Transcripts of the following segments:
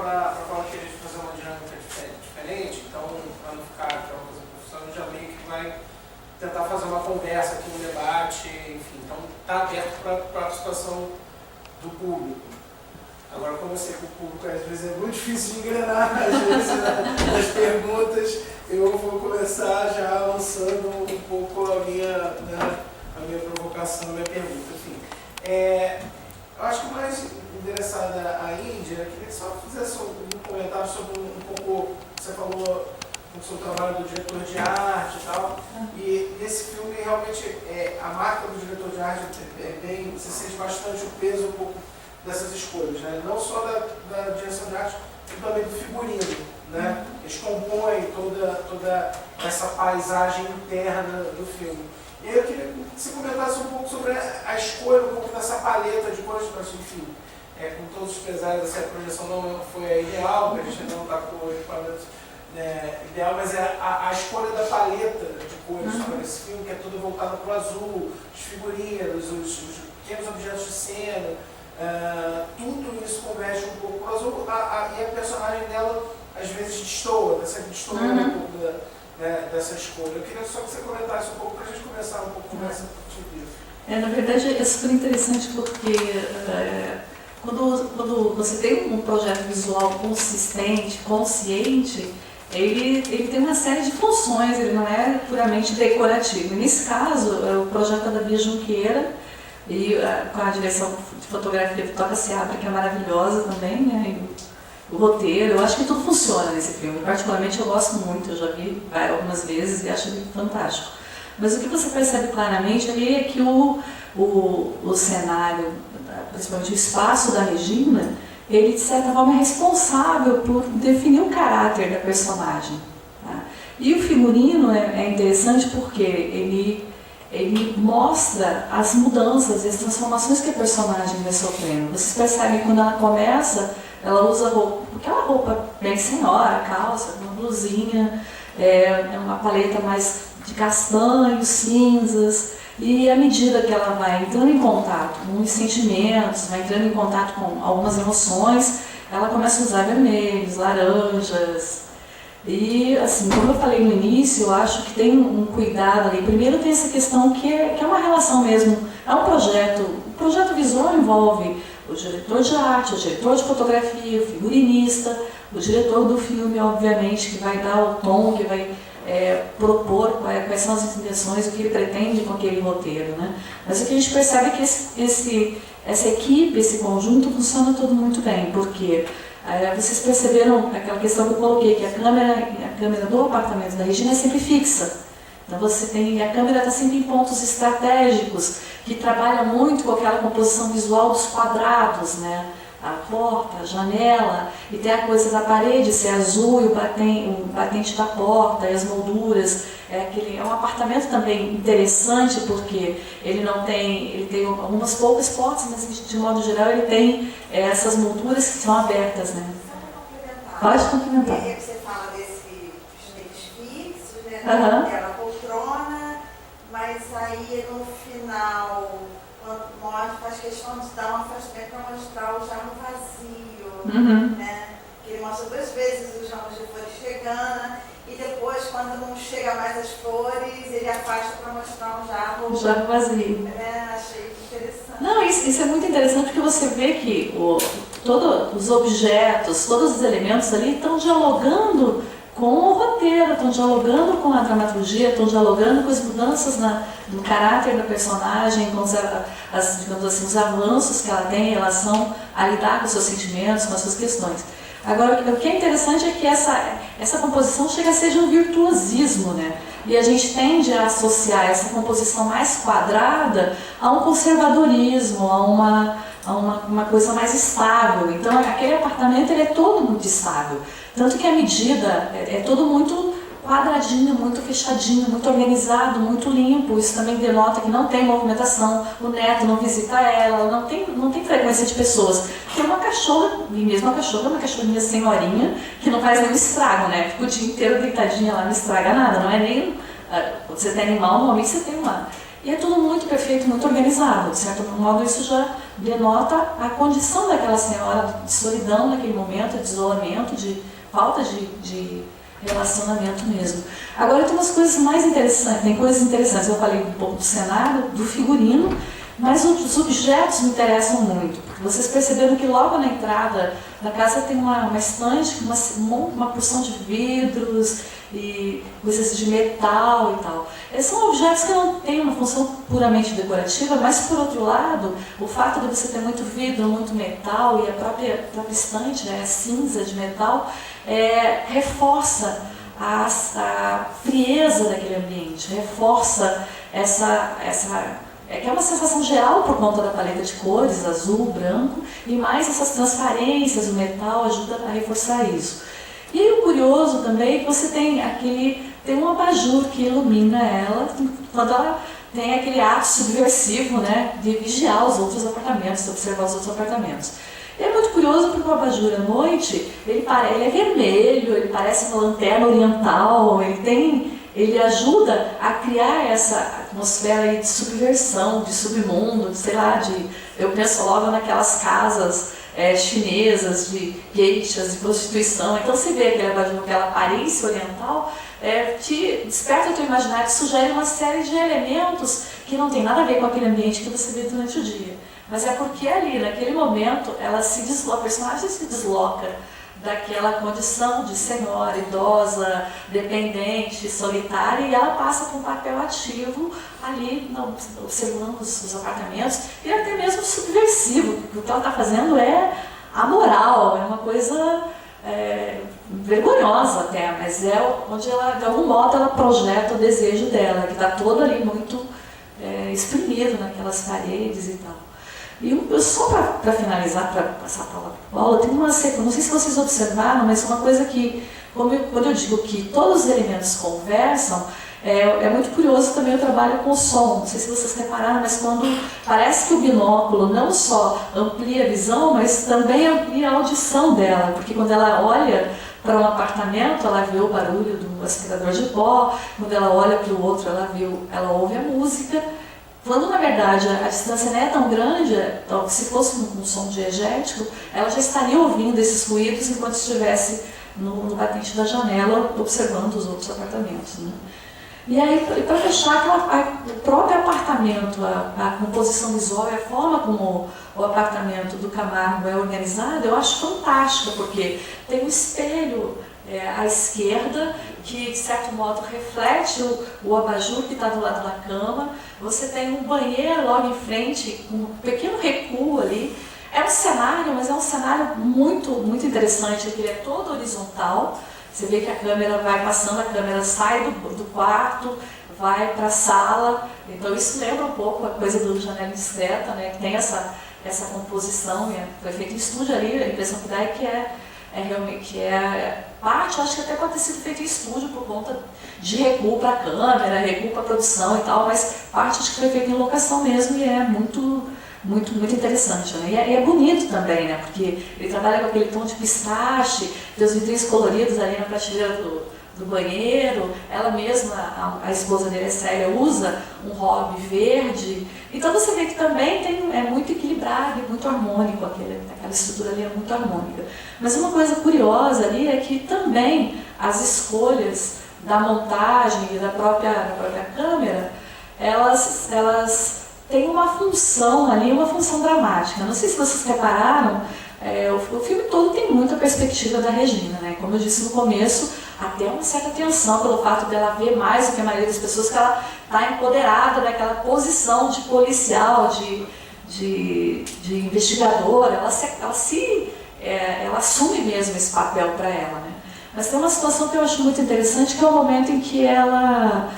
para quando eu querer fazer uma dinâmica diferente, então, para não ficar aquela coisa profissional, já meio que vai tentar fazer uma conversa aqui, um debate, enfim. Então, está aberto para a participação do público. Agora, como eu sei que o público às vezes é muito difícil de engrenar, às vezes, nas perguntas, eu vou começar já lançando um pouco a minha provocação, a minha pergunta. Enfim, eu acho que o mais interessada a Índia, eu queria que só fizesse um comentário sobre um pouco, você falou sobre o trabalho do diretor de arte e tal, e nesse filme realmente a marca do diretor de arte você sente bastante o peso um pouco dessas escolhas, né? Não só da direção de arte, mas também do figurino, né? Eles compõem toda essa paisagem interna do filme. E eu queria que você comentasse um pouco sobre a escolha, um pouco dessa paleta de cores, enfim, com todos os pesares, assim, a projeção não foi a ideal, porque a gente não está com o equipamento ideal, mas a escolha da paleta de cores para esse filme, que é toda voltada para o azul, os figurinos, os pequenos objetos de cena, tudo isso converge um pouco para o azul, e a personagem dela às vezes destoa, sempre destoa um pouco dessa escolha. Eu queria só que você comentasse um pouco para a gente começar um pouco a conversa sobre isso. Na verdade é super interessante porque quando você tem um projeto visual consistente, consciente, ele tem uma série de funções, ele não é puramente decorativo. E nesse caso, o projeto da Bia Junqueira, e com a direção de fotografia do Toca Seabra, que é maravilhosa também, né? O roteiro, eu acho que tudo funciona nesse filme. Particularmente eu gosto muito, eu já vi algumas vezes e acho ele fantástico. Mas o que você percebe claramente ali é que o cenário, principalmente o espaço da Regina, ele de certa forma é responsável por definir o caráter da personagem. Tá? E o figurino é interessante porque ele mostra as mudanças e as transformações que a personagem vai sofrendo. Vocês percebem que quando ela começa, ela usa aquela roupa bem senhora, calça, uma blusinha, uma paleta mais de castanhos, cinzas, e à medida que ela vai entrando em contato com os sentimentos, vai entrando em contato com algumas emoções, ela começa a usar vermelhos, laranjas. E, assim, como eu falei no início, eu acho que tem um cuidado ali. Primeiro tem essa questão que é uma relação mesmo, é um projeto. O projeto visual envolve o diretor de arte, o diretor de fotografia, o figurinista, o diretor do filme, obviamente, que vai dar o tom, que vai propor quais são as intenções, o que ele pretende com aquele roteiro, né? Mas o que a gente percebe é que essa equipe, esse conjunto funciona tudo muito bem, porque vocês perceberam aquela questão que eu coloquei, que a câmera do apartamento da Regina é sempre fixa. Então a câmera está sempre em pontos estratégicos, que trabalha muito com aquela composição visual dos quadrados, né? A porta, a janela, e tem a coisa da parede ser azul e o batente da porta e as molduras. É um apartamento também interessante porque ele tem algumas poucas portas, mas de modo geral ele tem essas molduras que são abertas, né? Pode complementar. E aí você fala desses fixos, né? Uhum. Poltrona, mas aí no final faz questão de dar um afastamento para mostrar o jarro vazio, né? Ele mostra 2 vezes os jarros de flores chegando e depois, quando não chega mais as flores, ele afasta para mostrar um jarro vazio. Achei interessante. Não, isso é muito interessante porque você vê que todos os objetos, todos os elementos ali estão dialogando com o roteiro, estão dialogando com a dramaturgia, estão dialogando com as mudanças no caráter da personagem, com digamos assim, os avanços que ela tem em relação a lidar com os seus sentimentos, com as suas questões. Agora, o que é interessante é que essa composição chega a ser de um virtuosismo, né? E a gente tende a associar essa composição mais quadrada a um conservadorismo, a uma coisa mais estável. Então, aquele apartamento ele é todo muito estável. Tanto que a medida é todo muito quadradinho, muito fechadinho, muito organizado, muito limpo. Isso também denota que não tem movimentação, o neto não visita ela, não tem frequência de pessoas. Tem uma cachorra, e mesmo a cachorra é uma cachorrinha senhorinha, que não faz nenhum estrago, né? Fica o dia inteiro deitadinha lá, não estraga nada, não é nem... Quando você tem animal, normalmente você tem uma... E é tudo muito perfeito, muito organizado. De certo modo, isso já denota a condição daquela senhora de solidão naquele momento, de isolamento, de falta de relacionamento mesmo. Agora tem umas coisas mais interessantes, tem coisas interessantes. Eu falei um pouco do cenário, do figurino, mas os objetos me interessam muito. Porque vocês perceberam que logo na entrada da casa tem uma estante com uma porção de vidros e coisas de metal e tal. Esses são objetos que não têm uma função puramente decorativa, mas por outro lado, o fato de você ter muito vidro, muito metal e a própria estante, né, cinza de metal, reforça a frieza daquele ambiente, reforça que é uma sensação geral por conta da paleta de cores, azul, branco, e mais essas transparências, o metal ajuda a reforçar isso. E o curioso também é que você tem um abajur que ilumina ela, quando ela tem aquele ato subversivo, né, de vigiar os outros apartamentos, de observar os outros apartamentos. E é muito curioso porque o abajur à noite, ele é vermelho, ele parece uma lanterna oriental, ele ajuda a criar essa atmosfera aí de subversão, de submundo, de, sei lá, eu penso logo naquelas casas chinesas de geishas, de prostituição. Então você vê aquele abajur, aquela aparência oriental, te desperta o teu imaginário, sugere uma série de elementos que não tem nada a ver com aquele ambiente que você vê durante o dia. Mas é porque ali, naquele momento, a personagem se desloca daquela condição de senhora, idosa, dependente, solitária, e ela passa para um papel ativo ali, observando os apartamentos, e até mesmo subversivo, porque o que ela está fazendo é amoral, é uma coisa vergonhosa até, mas é onde ela, de algum modo, ela projeta o desejo dela, que está todo ali muito exprimido naquelas paredes e tal. E só para finalizar, para passar a palavra para a Paula, tem uma sequência, não sei se vocês observaram, mas uma coisa que, quando eu digo que todos os elementos conversam, é muito curioso também o trabalho com o som. Não sei se vocês repararam, mas quando parece que o binóculo não só amplia a visão, mas também amplia a audição dela, porque quando ela olha para um apartamento, ela vê o barulho do aspirador de pó, quando ela olha para o outro, ela ouve a música. Quando, na verdade, a distância não é tão grande, se fosse um som diegético, ela já estaria ouvindo esses ruídos enquanto estivesse no batente da janela, observando os outros apartamentos, né? E aí, para fechar, o próprio apartamento, a composição visual e a forma como o apartamento do Camargo é organizado, eu acho fantástica, porque tem um espelho à esquerda, que de certo modo reflete o abajur que está do lado da cama. Você tem um banheiro logo em frente, com um pequeno recuo ali. É um cenário, mas é um cenário muito, muito interessante, porque ele é todo horizontal. Você vê que a câmera vai passando, a câmera sai do quarto, vai para a sala. Então isso lembra um pouco a coisa do Janela Discreta, né? Que tem essa composição, foi feito em estúdio ali, a impressão que dá é que realmente parte, acho que até pode ter sido feito em estúdio por conta de recuo para a câmera, recuo para a produção e tal, mas parte acho que foi feita em locação mesmo e é muito, muito, muito interessante, né? E é bonito também, né? Porque ele trabalha com aquele tom de pistache, tem os vidrinhos coloridos ali na prateleira do banheiro, ela mesma, a esposa dele, a Célia, usa um hobby verde. Então você vê que também é muito equilibrado e muito harmônico, aquela estrutura ali é muito harmônica. Mas uma coisa curiosa ali é que também as escolhas da montagem e da própria câmera, elas têm uma função ali, uma função dramática. Não sei se vocês repararam, o filme todo tem muita perspectiva da Regina, né? Como eu disse no começo, até uma certa tensão pelo fato dela ver mais do que a maioria das pessoas, que ela está empoderada daquela posição de policial, de investigadora, ela assume mesmo esse papel para ela, né? Mas tem uma situação que eu acho muito interessante, que é o momento em que ela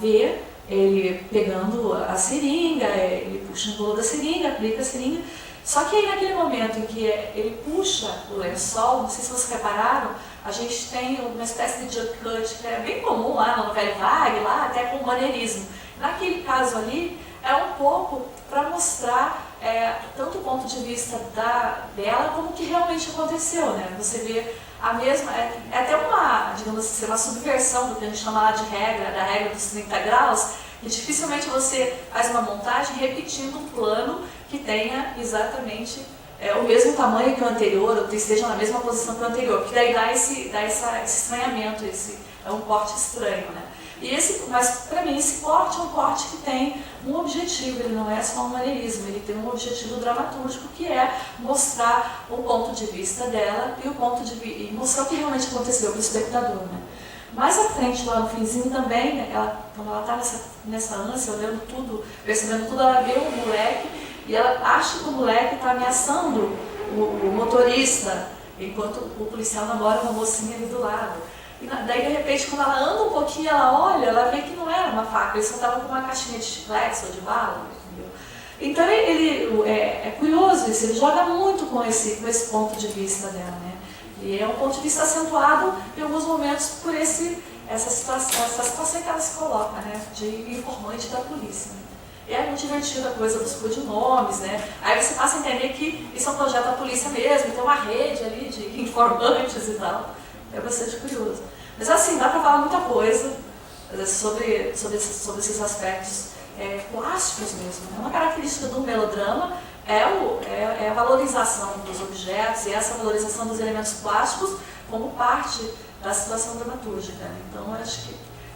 vê ele pegando a seringa, ele puxa o bolo da seringa, aplica a seringa. Só que aí naquele momento em que ele puxa o lençol, não sei se vocês repararam, a gente tem uma espécie de jump cut que é bem comum lá no Velho Vague, lá até com maneirismo. Naquele caso ali, é um pouco para mostrar tanto o ponto de vista dela como o que realmente aconteceu, né? Você vê a mesma, até uma, digamos assim, uma subversão do que a gente chama lá da regra dos 30 graus, E dificilmente você faz uma montagem repetindo um plano que tenha exatamente o mesmo tamanho que o anterior, ou que esteja na mesma posição que o anterior, porque daí dá esse estranhamento, é um corte estranho, né? Mas para mim esse corte é um corte que tem um objetivo, ele não é só um maneirismo, ele tem um objetivo dramatúrgico que é mostrar o ponto de vista dela e mostrar o que realmente aconteceu para o espectador, né? Mais à frente, lá no finzinho também, né, quando ela está nessa ânsia, olhando tudo, percebendo tudo, ela vê o moleque e ela acha que o moleque está ameaçando o motorista, enquanto o policial namora uma mocinha ali do lado. E daí, de repente, quando ela anda um pouquinho, ela olha, ela vê que não era uma faca, ele só estava com uma caixinha de chicletes ou de bala, entendeu? Então, é curioso isso, ele joga muito com esse ponto de vista dela, né? E é um ponto de vista acentuado em alguns momentos por essa situação que ela se coloca, né? De informante da polícia. E é muito divertida a coisa dos codinomes, né? Aí você passa a entender que isso é um projeto da polícia mesmo, tem uma rede ali de informantes e tal. É bastante curioso. Mas assim, dá para falar muita coisa sobre esses aspectos plásticos mesmo. Uma característica do melodrama é a valorização dos objetos e essa valorização dos elementos plásticos como parte da situação dramatúrgica. Então, eu acho que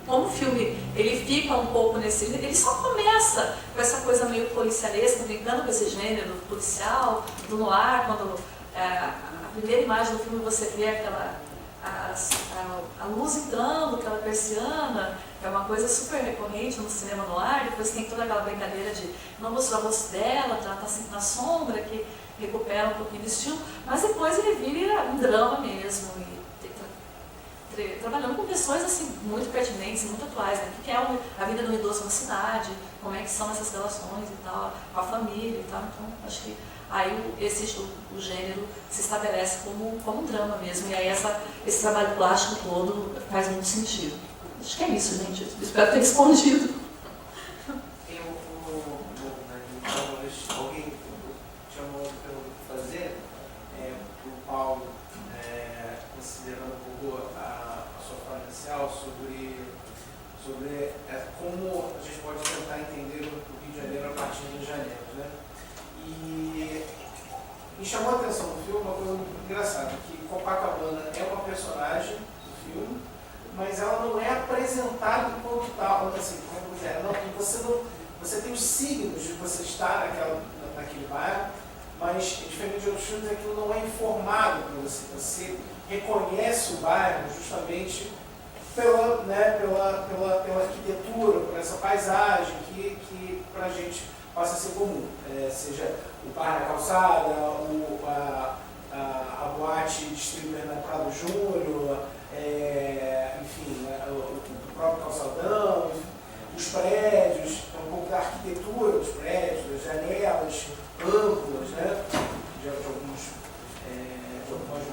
como o filme ele fica um pouco ele só começa com essa coisa meio policialesca, brincando com esse gênero policial, do noir, quando a primeira imagem do filme você vê a luz entrando, aquela persiana, que é uma coisa super recorrente no cinema noir. Depois tem toda aquela brincadeira de não mostrar o rosto dela, ela está sempre na sombra, que recupera um pouquinho do estilo, mas depois ele vira um drama mesmo, e trabalhando com questões assim, muito pertinentes e muito atuais, né? O que é a vida do idoso na cidade, como é que são essas relações e tal, com a família e tal. Então, acho que aí o gênero se estabelece como um drama mesmo, e aí esse trabalho plástico todo faz muito sentido. Acho que é isso, gente. Espero ter respondido. Alguém tinha uma outra pergunta para fazer para o Paulo, considerando um pouco a sua fala inicial sobre como a gente pode tentar entender o Rio de Janeiro a partir de janeiro, né? E me chamou a atenção no filme uma coisa muito engraçada, que Copacabana é uma personagem do filme, mas ela não é apresentada enquanto tal, assim, como dizer, você tem os signos de você estar naquele bairro, mas diferente de outros filmes, aquilo não é informado para você. Você reconhece o bairro justamente pela arquitetura, por essa paisagem que para a gente passa a ser comum, seja o bar na calçada, a boate de stripper na Prado Júnior, enfim, o próprio calçadão, os prédios, um pouco da arquitetura dos prédios, das janelas amplas, né, de algumas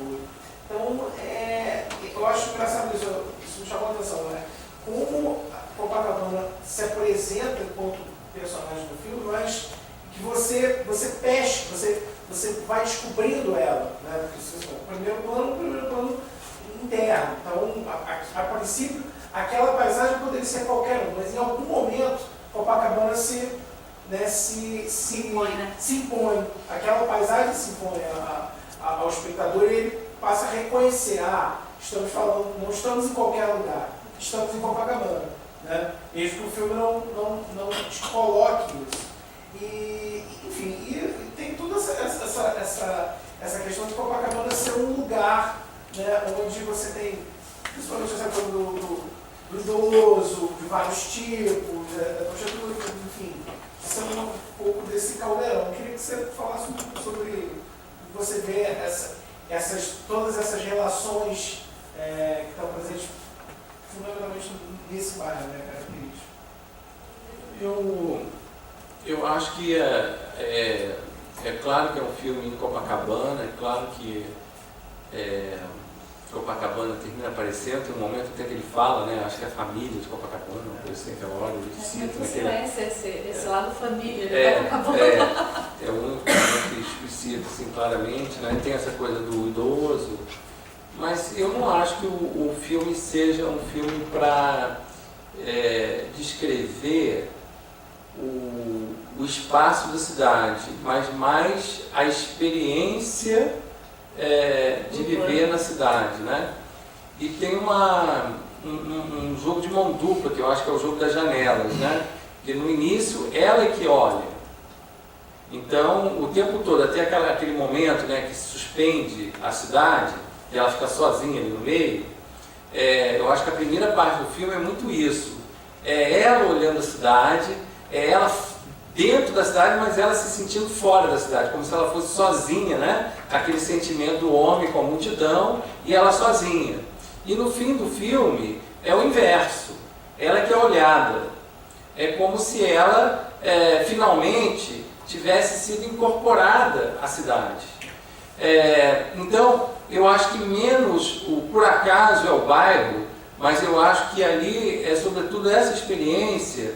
ruas. Então, eu acho engraçado isso me chamou a atenção, né? Como a Copacabana se apresenta enquanto personagem do filme, mas que você pesca, você vai descobrindo ela, né? O primeiro plano interno. Então, a princípio, aquela paisagem poderia ser qualquer um, mas em algum momento Copacabana se impõe. Aquela paisagem se impõe ao espectador e ele passa a reconhecer, estamos falando, não estamos em qualquer lugar, estamos em Copacabana, né? Mesmo que o filme não te coloque isso. E, enfim, e tem toda essa questão de Copacabana ser um lugar, né, onde você tem, principalmente essa coisa do idoso, de vários tipos, da prostituta, enfim, isso é um pouco desse caldeirão. Eu queria que você falasse um pouco sobre você vê todas essas relações que estão presentes fundamentalmente nesse bairro, né, característico. Eu acho que é claro que é um filme em Copacabana, é claro que Copacabana termina aparecendo, tem um momento até que ele fala, né, acho que é a família de Copacabana, uma coisa assim, aquela hora ele cita. Esse lado família de Copacabana. É um que explicita assim, claramente, né, tem essa coisa do idoso, mas eu não acho que o filme seja um filme para descrever o espaço da cidade, mas mais a experiência de viver na cidade, né? E tem um jogo de mão dupla, que eu acho que é o jogo das janelas, né? Que no início ela é que olha. Então, o tempo todo, até aquele momento, né, que se suspende a cidade, e ela fica sozinha ali no meio, eu acho que a primeira parte do filme é muito isso. É ela olhando a cidade, é ela dentro da cidade, mas ela se sentindo fora da cidade, como se ela fosse sozinha, né? Aquele sentimento do homem com a multidão e ela sozinha. E no fim do filme é o inverso. Ela que é olhada. É como se ela finalmente tivesse sido incorporada à cidade. Então, eu acho que menos o por acaso é o bairro, mas eu acho que ali é sobretudo essa experiência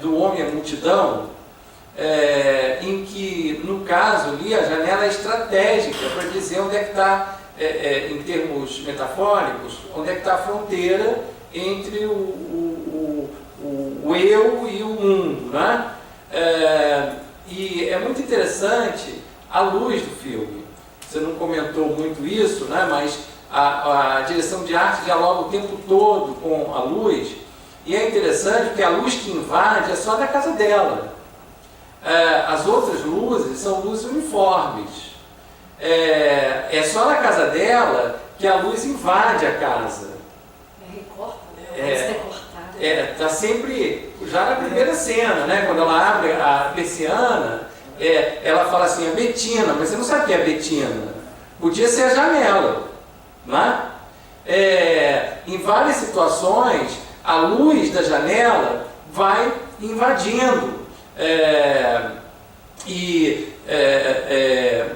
do homem à multidão, em que, no caso ali, a janela é estratégica para dizer onde é que está, em termos metafóricos, onde é que está a fronteira entre o eu e o mundo, né? E é muito interessante a luz do filme. Você não comentou muito isso, né? Mas a direção de arte dialoga o tempo todo com a luz, e é interessante porque a luz que invade é só da casa dela. As outras luzes são luzes uniformes. É só na casa dela que a luz invade a casa. Recorta, né? Está sempre, já na primeira cena, né? Quando ela abre a persiana, ela fala assim, a Betina, mas você não sabe o que é a Betina. Podia ser a janela, né? Em várias situações, a luz da janela vai invadindo.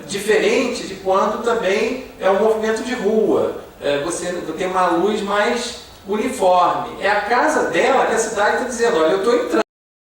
Diferente de quando também é um movimento de rua. Você tem uma luz mais uniforme. É a casa dela que a cidade está dizendo, olha, eu estou entrando.